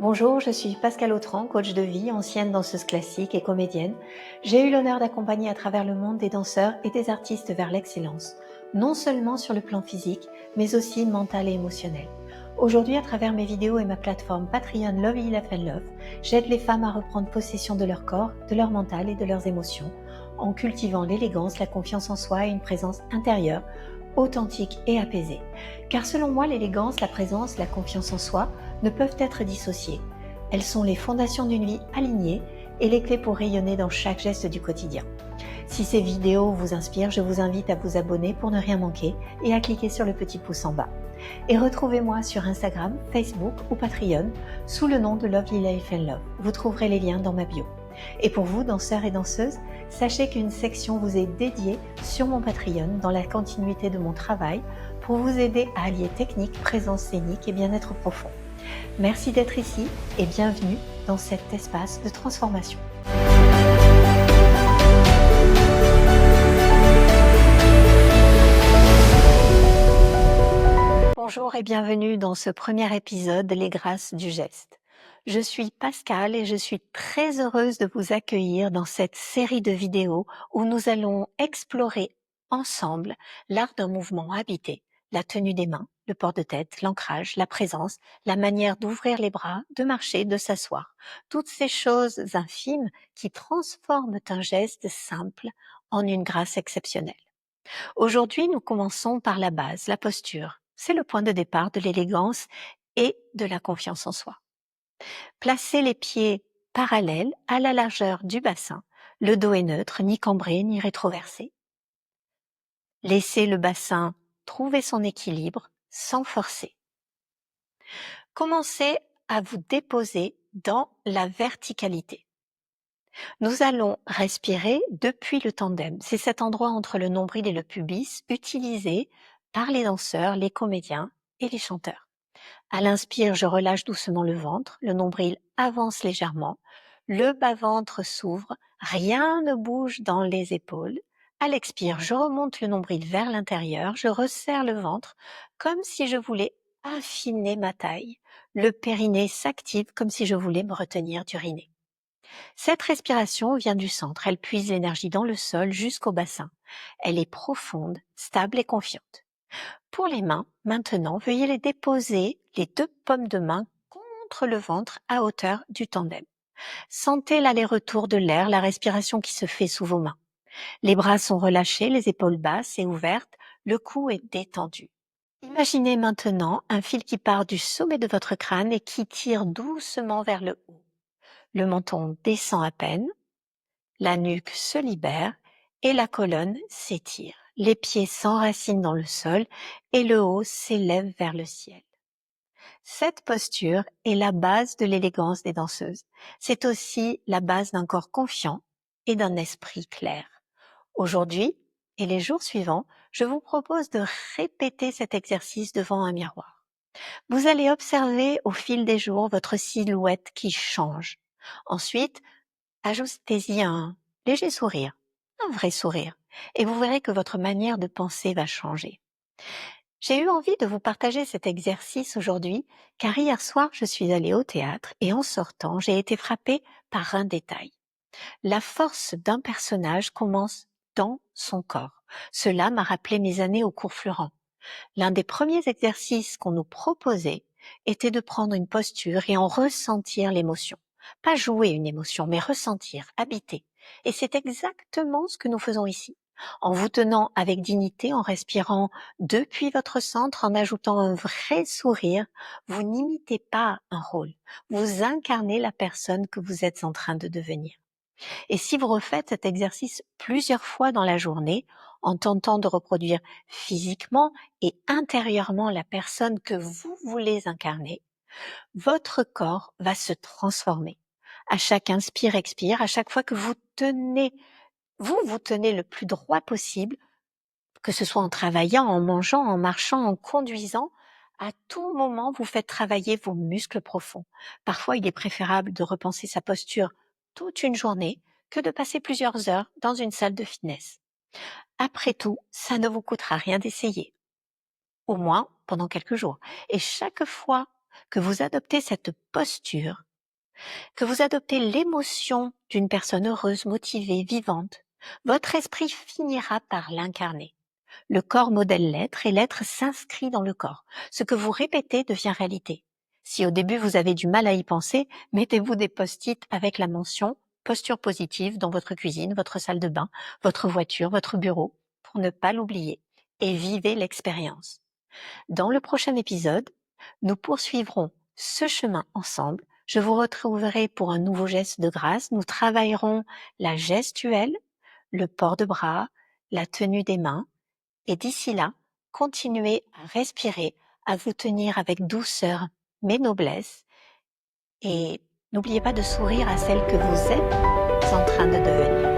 Bonjour, je suis Pascal Autran, coach de vie, ancienne danseuse classique et comédienne. J'ai eu l'honneur d'accompagner à travers le monde des danseurs et des artistes vers l'excellence, non seulement sur le plan physique, mais aussi mental et émotionnel. Aujourd'hui, à travers mes vidéos et ma plateforme Patreon Love Heal Love, j'aide les femmes à reprendre possession de leur corps, de leur mental et de leurs émotions, en cultivant l'élégance, la confiance en soi et une présence intérieure, authentique et apaisée. Car selon moi, l'élégance, la présence, la confiance en soi ne peuvent être dissociées. Elles sont les fondations d'une vie alignée et les clés pour rayonner dans chaque geste du quotidien. Si ces vidéos vous inspirent, je vous invite à vous abonner pour ne rien manquer et à cliquer sur le petit pouce en bas. Et retrouvez-moi sur Instagram, Facebook ou Patreon sous le nom de Lovely Life and Love. Vous trouverez les liens dans ma bio. Et pour vous, danseurs et danseuses, sachez qu'une section vous est dédiée sur mon Patreon dans la continuité de mon travail pour vous aider à allier technique, présence scénique et bien-être profond. Merci d'être ici et bienvenue dans cet espace de transformation. Bonjour et bienvenue dans ce premier épisode Les Grâces du Geste. Je suis Pascal et je suis très heureuse de vous accueillir dans cette série de vidéos où nous allons explorer ensemble l'art d'un mouvement habité, la tenue des mains, le port de tête, l'ancrage, la présence, la manière d'ouvrir les bras, de marcher, de s'asseoir. Toutes ces choses infimes qui transforment un geste simple en une grâce exceptionnelle. Aujourd'hui, nous commençons par la base, la posture. C'est le point de départ de l'élégance et de la confiance en soi. Placez les pieds parallèles à la largeur du bassin. Le dos est neutre, ni cambré, ni rétroversé. Laissez le bassin trouver son équilibre sans forcer. Commencez à vous déposer dans la verticalité. Nous allons respirer depuis le tandem. C'est cet endroit entre le nombril et le pubis utilisé par les danseurs, les comédiens et les chanteurs. À l'inspire, je relâche doucement le ventre, le nombril avance légèrement, le bas-ventre s'ouvre, rien ne bouge dans les épaules. À l'expire, je remonte le nombril vers l'intérieur, je resserre le ventre comme si je voulais affiner ma taille. Le périnée s'active comme si je voulais me retenir d'uriner. Cette respiration vient du centre, elle puise l'énergie dans le sol jusqu'au bassin. Elle est profonde, stable et confiante. Pour les mains, maintenant, veuillez les déposer, les deux paumes de main, contre le ventre à hauteur du tandem. Sentez l'aller-retour de l'air, la respiration qui se fait sous vos mains. Les bras sont relâchés, les épaules basses et ouvertes, le cou est détendu. Imaginez maintenant un fil qui part du sommet de votre crâne et qui tire doucement vers le haut. Le menton descend à peine, la nuque se libère et la colonne s'étire. Les pieds s'enracinent dans le sol et le haut s'élève vers le ciel. Cette posture est la base de l'élégance des danseuses. C'est aussi la base d'un corps confiant et d'un esprit clair. Aujourd'hui et les jours suivants, je vous propose de répéter cet exercice devant un miroir. Vous allez observer au fil des jours votre silhouette qui change. Ensuite, ajoutez-y un léger sourire, un vrai sourire, et vous verrez que votre manière de penser va changer. J'ai eu envie de vous partager cet exercice aujourd'hui, car hier soir, je suis allée au théâtre et en sortant, j'ai été frappée par un détail. La force d'un personnage commence dans son corps. Cela m'a rappelé mes années au cours Florent. L'un des premiers exercices qu'on nous proposait était de prendre une posture et en ressentir l'émotion. Pas jouer une émotion, mais ressentir, habiter. Et c'est exactement ce que nous faisons ici. En vous tenant avec dignité, en respirant depuis votre centre, en ajoutant un vrai sourire, vous n'imitez pas un rôle. Vous incarnez la personne que vous êtes en train de devenir. Et si vous refaites cet exercice plusieurs fois dans la journée, en tentant de reproduire physiquement et intérieurement la personne que vous voulez incarner, votre corps va se transformer. À chaque inspire-expire, à chaque fois que vous vous tenez le plus droit possible, que ce soit en travaillant, en mangeant, en marchant, en conduisant, à tout moment, vous faites travailler vos muscles profonds. Parfois, il est préférable de repenser sa posture toute une journée que de passer plusieurs heures dans une salle de fitness. Après tout, ça ne vous coûtera rien d'essayer, au moins pendant quelques jours. Et chaque fois que vous adoptez cette posture, que vous adoptez l'émotion d'une personne heureuse, motivée, vivante, votre esprit finira par l'incarner. Le corps modèle l'être et l'être s'inscrit dans le corps. Ce que vous répétez devient réalité. Si au début vous avez du mal à y penser, mettez-vous des post-it avec la mention posture positive dans votre cuisine, votre salle de bain, votre voiture, votre bureau, pour ne pas l'oublier et vivez l'expérience. Dans le prochain épisode, nous poursuivrons ce chemin ensemble. Je vous retrouverai pour un nouveau geste de grâce. Nous travaillerons la gestuelle, le port de bras, la tenue des mains. Et d'ici là, continuez à respirer, à vous tenir avec douceur mais noblesse. Et n'oubliez pas de sourire à celle que vous êtes en train de devenir.